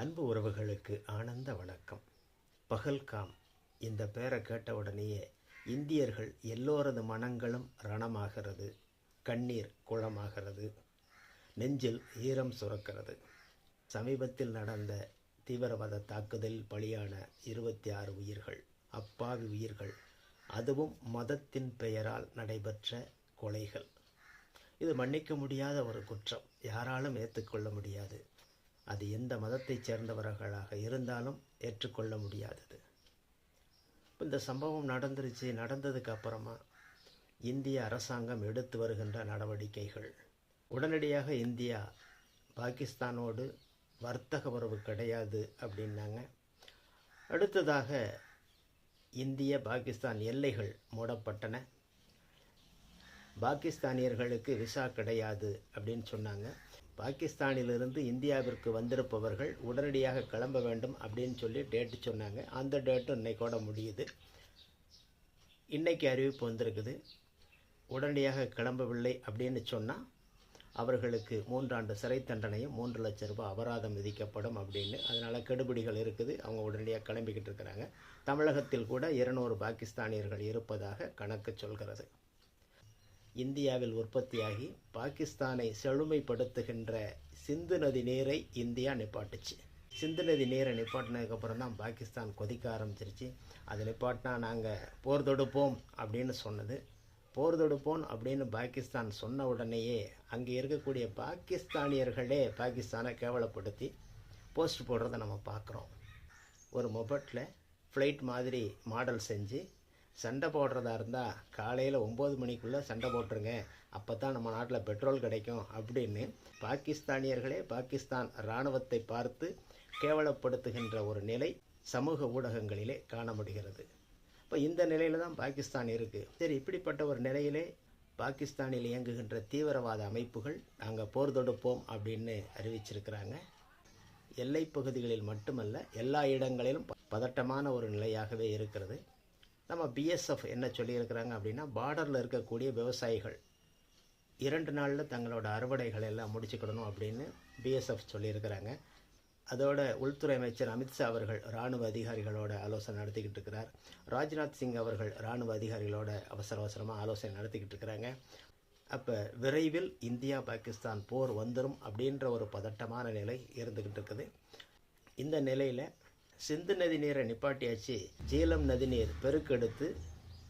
அன்பு உறவுகளுக்கு ஆனந்த வணக்கம். பஹல்காம் இந்த பேரை கேட்ட உடனேயே இந்தியர்கள் எல்லோரது மனங்களும் ரணமாகிறது, கண்ணீர் குளமாகிறது, நெஞ்சில் ஈரம் சுரக்கிறது. சமீபத்தில் நடந்த தீவிரவாத தாக்குதலில் பலியான 26 உயிர்கள், அப்பாவி உயிர்கள், அதுவும் மதத்தின் பெயரால் நடைபெற்ற கொலைகள். இது மன்னிக்க முடியாத ஒரு குற்றம், யாராலும் ஏற்றுக்கொள்ள முடியாது. அது எந்த மதத்தைச் சேர்ந்தவர்களாக இருந்தாலும் ஏற்றுக்கொள்ள முடியாதது. இந்த சம்பவம் நடந்ததுக்கு அப்புறமா இந்திய அரசாங்கம் எடுத்து வருகின்ற நடவடிக்கைகள், உடனடியாக இந்தியா பாகிஸ்தானோடு வர்த்தக உறவு கிடையாது அப்படின்னாங்க. அடுத்ததாக இந்திய பாகிஸ்தான் எல்லைகள் மூடப்பட்டன. பாகிஸ்தானியர்களுக்கு விசா கிடையாது அப்படின்னு சொன்னாங்க. பாகிஸ்தானிலிருந்து இந்தியாவிற்கு வந்திருப்பவர்கள் உடனடியாக கிளம்ப வேண்டும் அப்படின்னு சொல்லி டேட்டு சொன்னாங்க. அந்த டேட்டு இன்னைக்கோட முடியுது. இன்றைக்கி அறிவிப்பு வந்திருக்குது. உடனடியாக கிளம்பவில்லை அப்படின்னு சொன்னால் அவர்களுக்கு 3 ஆண்டு சிறை தண்டனையும் 3 லட்சம் ரூபாய் அபராதம் விதிக்கப்படும் அப்படின்னு. அதனால் கெடுபிடிகள் இருக்குது. அவங்க உடனடியாக கிளம்பிக்கிட்டு இருக்கிறாங்க. தமிழகத்தில் கூட 200 பாகிஸ்தானியர்கள் இருப்பதாக கணக்கு சொல்கிறது. இந்தியாவில் உற்பத்தியாகி பாகிஸ்தானை செழுமைப்படுத்துகின்ற சிந்து நதி நீரை இந்தியா நிப்பாட்டுச்சு. சிந்து நதி நீரை நிப்பாட்டினதுக்கப்புறம் தான் பாகிஸ்தான் கொதிக்க ஆரம்பிச்சிருச்சு. அதை நிப்பாட்டினா நாங்கள் போர் தொடுப்போம் அப்படின்னு சொன்னது. போர் தொடுப்போம் அப்படின்னு பாகிஸ்தான் சொன்ன உடனேயே அங்கே இருக்கக்கூடிய பாகிஸ்தானியர்களே பாகிஸ்தானை கேவலப்படுத்தி போஸ்ட் போடுறதை நம்ம பார்க்குறோம். ஒரு மொபைலில் ஃப்ளைட் மாதிரி மாடல் செஞ்சு சண்டை போடுறதா இருந்தால் காலையில் 9 மணிக்குள்ளே சண்டை போட்டுருங்க, அப்போ தான் நம்ம நாட்டில் பெட்ரோல் கிடைக்கும் அப்படின்னு பாகிஸ்தானியர்களே பாகிஸ்தான் இராணுவத்தை பார்த்து கேவலப்படுத்துகின்ற ஒரு நிலை சமூக ஊடகங்களிலே காண முடிகிறது. இப்போ இந்த நிலையில் தான் பாகிஸ்தான் இருக்குது. சரி, இப்படிப்பட்ட ஒரு நிலையிலே பாகிஸ்தானில் இயங்குகின்ற தீவிரவாத அமைப்புகள் நாங்கள் போர் தொடுப்போம் அப்படின்னு அறிவிச்சிருக்கிறாங்க. எல்லை பகுதிகளில் மட்டுமல்ல, எல்லா இடங்களிலும் பதட்டமான ஒரு நிலையாகவே இருக்கிறது. நம்ம பிஎஸ்எஃப் என்ன சொல்லியிருக்கிறாங்க அப்படின்னா, பார்டரில் இருக்கக்கூடிய விவசாயிகள் 2 நாளில் தங்களோட அறுவடைகளை எல்லாம் முடிச்சுக்கிடணும் அப்படின்னு பிஎஸ்எஃப் சொல்லியிருக்கிறாங்க. அதோட உள்துறை அமைச்சர் அமித்ஷா அவர்கள் இராணுவ அதிகாரிகளோட ஆலோசனை நடத்திக்கிட்டு இருக்கிறார். ராஜ்நாத் சிங் அவர்கள் இராணுவ அதிகாரிகளோட அவசரமாக ஆலோசனை நடத்திக்கிட்டு இருக்கிறாங்க. அப்போ விரைவில் இந்தியா பாகிஸ்தான் போர் வந்துடும் அப்படின்ற ஒரு பதட்டமான நிலை இருந்துக்கிட்டு இருக்குது. இந்த நிலையில் சிந்து நதி நீரை நிப்பாட்டியாச்சு. ஜீலம் நதி நீர் பெருக்கெடுத்து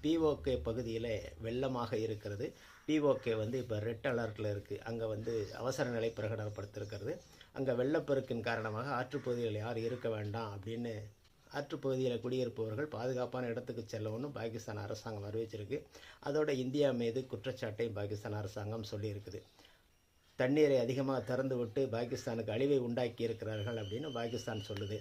பிஓகே பகுதியில் வெள்ளமாக இருக்கிறது. பிஓகே இப்போ ரெட் அலர்ட்டில் இருக்குது. அங்கே அவசர நிலை பிரகடனப்படுத்திருக்கிறது. அங்கே வெள்ளப்பெருக்கின் காரணமாக ஆற்றுப்பகுதியில் யாரும் இருக்க வேண்டாம் அப்படின்னு ஆற்றுப்பகுதியில் குடியிருப்பவர்கள் பாதுகாப்பான இடத்துக்கு செல்லணும்னு பாகிஸ்தான் அரசாங்கம் அறிவிச்சிருக்கு. அதோட இந்தியா மீது குற்றச்சாட்டையும் பாகிஸ்தான் அரசாங்கம் சொல்லியிருக்குது. தண்ணீரை அதிகமாக திறந்து விட்டு பாகிஸ்தானுக்கு அழிவை உண்டாக்கி இருக்கிறார்கள் அப்படின்னு பாகிஸ்தான் சொல்லுது.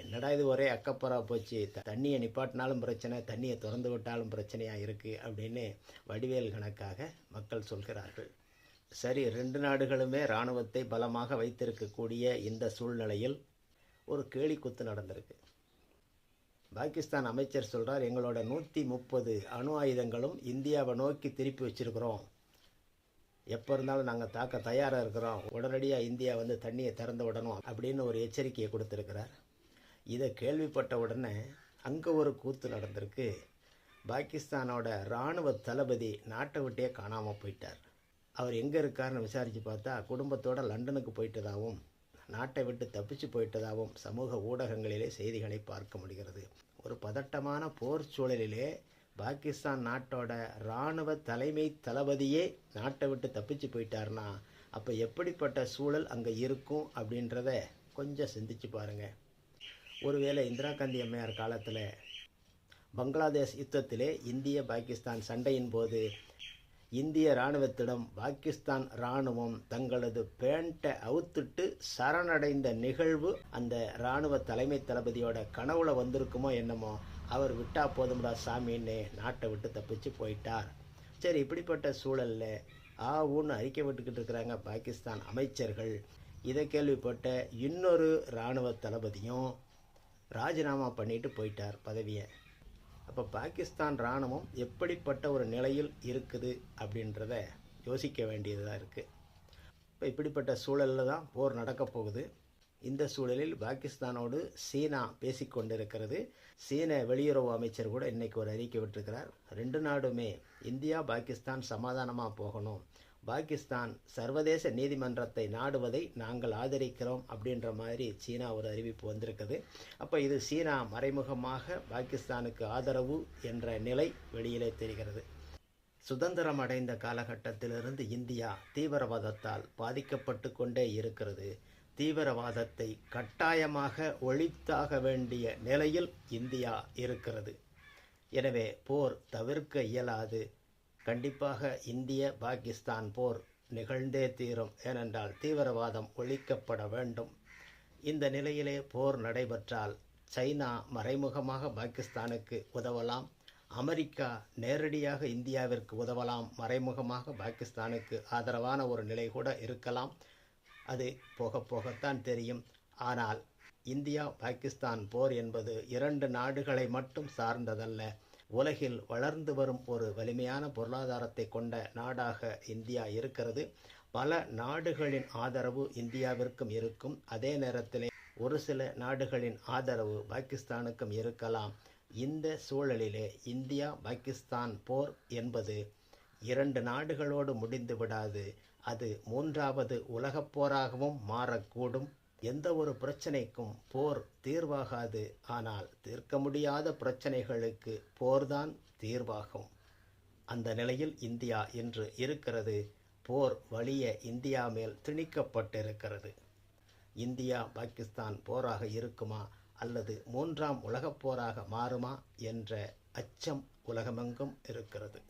என்னடா இது ஒரே அக்கப்பரா போச்சு, தண்ணியை நிப்பாட்டினாலும் பிரச்சனை, தண்ணியை திறந்து விட்டாலும் பிரச்சனையாக இருக்குது அப்படின்னு வடிவேல் கணக்காக மக்கள் சொல்கிறார்கள். சரி, 2 நாடுகளுமே இராணுவத்தை பலமாக வைத்திருக்கக்கூடிய இந்த சூழ்நிலையில் ஒரு கேலிக்கூத்து நடந்திருக்கு. பாகிஸ்தான் அமைச்சர் சொல்கிறார், எங்களோட 130 அணு ஆயுதங்களும் இந்தியாவை நோக்கி திருப்பி வச்சிருக்கிறோம், எப்போ இருந்தாலும் நாங்கள் தாக்க தயாராக இருக்கிறோம், உடனடியாக இந்தியா தண்ணியை திறந்து விடணும் அப்படின்னு ஒரு எச்சரிக்கையை கொடுத்துருக்கிறார். இதை கேள்விப்பட்ட உடனே அங்கே ஒரு கூத்து நடந்திருக்கு. பாகிஸ்தானோட இராணுவ தளபதி நாட்டை விட்டே காணாமல் போயிட்டார். அவர் எங்கே இருக்காருன்னு விசாரித்து பார்த்தா குடும்பத்தோடு லண்டனுக்கு போயிட்டதாகவும் நாட்டை விட்டு தப்பிச்சு போயிட்டதாகவும் சமூக ஊடகங்களிலே செய்திகளை பார்க்க முடிகிறது. ஒரு பதட்டமான போர் சூழலிலே பாகிஸ்தான் நாட்டோட இராணுவ தலைமை தளபதியே நாட்டை விட்டு தப்பிச்சு போயிட்டார்னா அப்போ எப்படிப்பட்ட சூழல் அங்கே இருக்கும் அப்படின்றத கொஞ்சம் சிந்திச்சு பாருங்கள். ஒருவேளை இந்திரா காந்தி அம்மையார் காலத்தில் பங்களாதேஷ் யுத்தத்திலே இந்திய பாகிஸ்தான் சண்டையின் போது இந்திய இராணுவத்திடம் பாகிஸ்தான் இராணுவம் தங்களது பேண்ட்டை அவுத்துட்டு சரணடைந்த நிகழ்வு அந்த இராணுவ தலைமை தளபதியோட கனவுல வந்திருக்குமோ என்னமோ. அவர் விட்டா போதும்டா சாமின்னு நாட்டை விட்டு தப்பிச்சு போயிட்டார். சரி, இப்படிப்பட்ட சூழலில் ஊன்னு அறிக்கை விட்டுக்கிட்டு இருக்கிறாங்க பாகிஸ்தான் அமைச்சர்கள். இதை கேள்விப்பட்ட இன்னொரு இராணுவ தளபதியும் ராஜினாமா பண்ணிட்டு போயிட்டார் பதவியை. அப்போ பாகிஸ்தான் இராணுவம் எப்படிப்பட்ட ஒரு நிலையில் இருக்குது அப்படின்றத யோசிக்க வேண்டியதாக இருக்குது. இப்போ இப்படிப்பட்ட சூழலில் தான் போர் நடக்க போகுது. இந்த சூழலில் பாகிஸ்தானோடு சீனா பேசிக்கொண்டிருக்கிறது. சீன வெளியுறவு அமைச்சர் கூட இன்னைக்கு ஒரு அறிக்கை விட்டிருக்கிறார். 2 நாடுமே இந்தியா பாகிஸ்தான் சமாதானமாக போகணும், பாகிஸ்தான் சர்வதேச நீதிமன்றத்தை நாடுவதை நாங்கள் ஆதரிக்கிறோம் அப்படின்ற மாதிரி சீனா ஒரு அறிவிப்பு வந்திருக்குது. அப்போ இது சீனா மறைமுகமாக பாகிஸ்தானுக்கு ஆதரவு என்ற நிலை வெளியிலே தெரிகிறது. சுதந்திரம் அடைந்த காலகட்டத்திலிருந்து இந்தியா தீவிரவாதத்தால் பாதிக்கப்பட்டு கொண்டே இருக்கிறது. தீவிரவாதத்தை கட்டாயமாக ஒழித்தாக வேண்டிய நிலையில் இந்தியா இருக்கிறது. எனவே போர் தவிர்க்க இயலாது. கண்டிப்பாக இந்திய பாகிஸ்தான் போர் நிகழ்ந்தே தீரும். ஏனென்றால் தீவிரவாதம் ஒழிக்கப்பட வேண்டும். இந்த நிலையிலே போர் நடைபெற்றால் சைனா மறைமுகமாக பாகிஸ்தானுக்கு உதவலாம், அமெரிக்கா நேரடியாக இந்தியாவிற்கு உதவலாம், மறைமுகமாக பாகிஸ்தானுக்கு ஆதரவான ஒரு நிலை கூட இருக்கலாம். அது போக போகத்தான் தெரியும். ஆனால் இந்தியா பாகிஸ்தான் போர் என்பது 2 நாடுகளை மட்டும் சார்ந்ததல்ல. உலகில் வளர்ந்து வரும் ஒரு வலிமையான பொருளாதாரத்தை கொண்ட நாடாக இந்தியா இருக்கிறது. பல நாடுகளின் ஆதரவு இந்தியாவிற்கும் இருக்கும். அதே நேரத்தில் ஒரு சில நாடுகளின் ஆதரவு பாகிஸ்தானுக்கும் இருக்கலாம். இந்த சூழலிலே இந்தியா பாகிஸ்தான் போர் என்பது 2 நாடுகளோடு முடிந்து விடாது. அது 3வது உலகப் போராகவும் மாறக்கூடும். எந்த ஒரு பிரச்சனைக்கும் போர் தீர்வாகாது. ஆனால் தீர்க்க முடியாத பிரச்சனைகளுக்கு போர்தான் தீர்வாகும். அந்த நிலையில் இந்தியா இன்று இருக்கிறது. போர் வலிய இந்தியா மேல் திணிக்கப்பட்டிருக்கிறது. இந்தியா பாகிஸ்தான் போராக இருக்குமா அல்லது 3ஆம் உலகப் போராக மாறுமா என்ற அச்சம் உலகமெங்கும் இருக்கிறது.